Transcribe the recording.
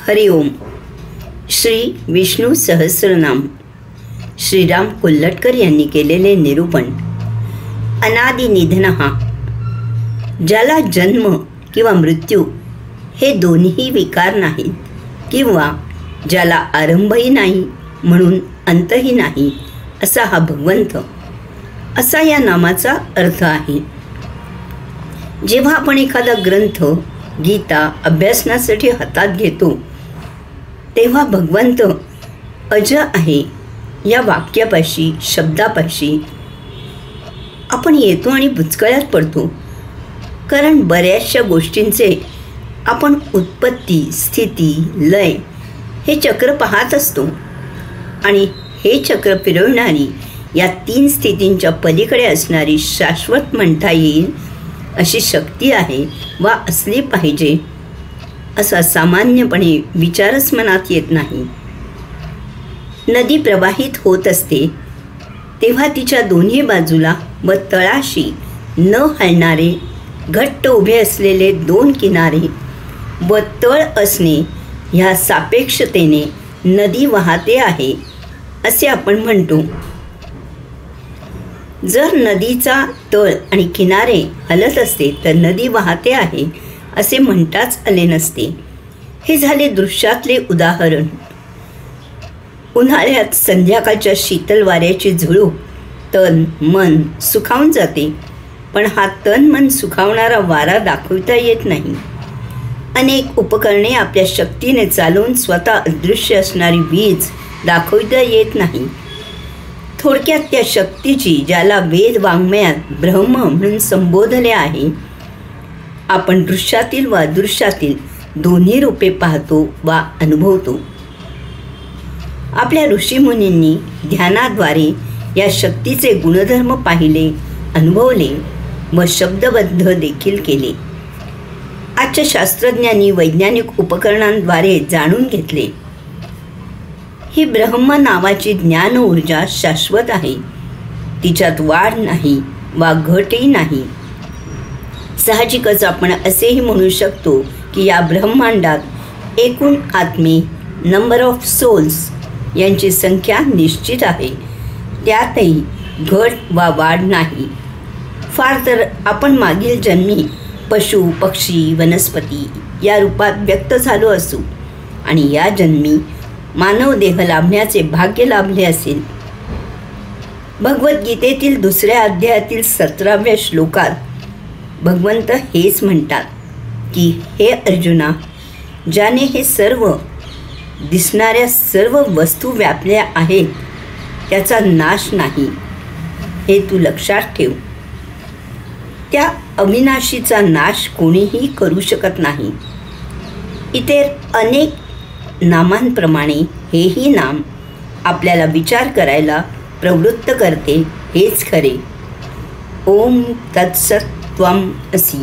हरि ओम. श्री विष्णू सहस्रनाम. श्रीराम कोल्हटकर यांनी केलेले निरूपण. अनादि निधनहा, ज्याला जन्म किंवा मृत्यू हे दोन्ही विकार नाहीत, किंवा ज्याला आरंभही नाही म्हणून अंतही नाही, असा हा भगवंत, असा या नामाचा अर्थ आहे. जेव्हा आपण एखादा ग्रंथ, गीता अभ्यासनासाठी हातात घेतो, तेव्हा भगवंत अज आहे या वाक्यापाशी, शब्दापाशी आपण येतो आणि बुचकळ्यात पडतो. कारण बऱ्याचशा गोष्टींचे आपण उत्पत्ती, स्थिती, लय हे चक्र पाहत असतो, आणि हे चक्र फिरवणारी, या 3 स्थितींच्या पलीकडे असणारी शाश्वत म्हणता येईल अशी शक्ती आहे वा असली पाहिजे, असा सामान्यपणे विचारच मनात येत नाही. नदी प्रवाहित होत असते तेव्हा तिच्या दोन्ही बाजूला व तळाशी न हलणारे घट्ट उभे असलेले 2 किनारे व तळ असणे, ह्या सापेक्षतेने नदी वाहते आहे असे आपण म्हणतो. जर नदीचा तळ आणि किनारे हलत असते तर नदी वाहते आहे असे म्हणताच आले नसते. हे झाले दृश्यातले उदाहरण. उन्हाळ्यात संध्याकाळच्या शीतल वाऱ्याची झुळूक तन मन सुखावून जाते, पण हा तन मन सुखावणारा वारा दाखवता येत नाही. अनेक उपकरणे आपल्या शक्तीने चालवून स्वतः अदृश्य असणारी वीज दाखवता येत नाही. थोडक्यात त्या शक्तीची, ज्याला वेद वाङ्मयात ब्रह्म म्हणून संबोधले आहे, आपण दृश्यातील व अदृश्यातील दोन्ही रूपे पाहतो वा अनुभवतो. आपल्या ऋषीमुनींनी ध्यानाद्वारे या शक्तीचे गुणधर्म पाहिले, अनुभवले व शब्दबद्ध देखील केले. आजच्या शास्त्रज्ञांनी वैज्ञानिक उपकरणांद्वारे जाणून घेतले. ही ब्रह्म नावाची ज्ञान ऊर्जा शाश्वत आहे. तिच्यात वाढ नाही वा घटही नाही. साहजिकच आपण असेही म्हणू शकतो की या ब्रह्मांडात एकूण आत्मे, नंबर ऑफ सोल्स यांची संख्या निश्चित आहे. त्यातही घट वा वाढ नाही. फार तर आपण मागील जन्मी पशु, पक्षी, वनस्पती या रूपात व्यक्त झालो असू, आणि या जन्मी मानव देह लाभण्याचे भाग्य लाभले असेल. भगवद्गीतेतील 2ऱ्या अध्यायातील 17व्या श्लोकात भगवंत हेच म्हणतात की, हे अर्जुना, ज्याने हे सर्व दिसणाऱ्या सर्व वस्तू व्यापल्या आहेत त्याचा नाश नाही, हे तू लक्षात ठेव. त्या अविनाशीचा नाश कोणीही करू शकत नाही. इतर अनेक नामांप्रमाणे हेही नाम आपल्याला विचार करायला प्रवृत्त करते, हेच खरे. ओम तत्सत त्वम असि.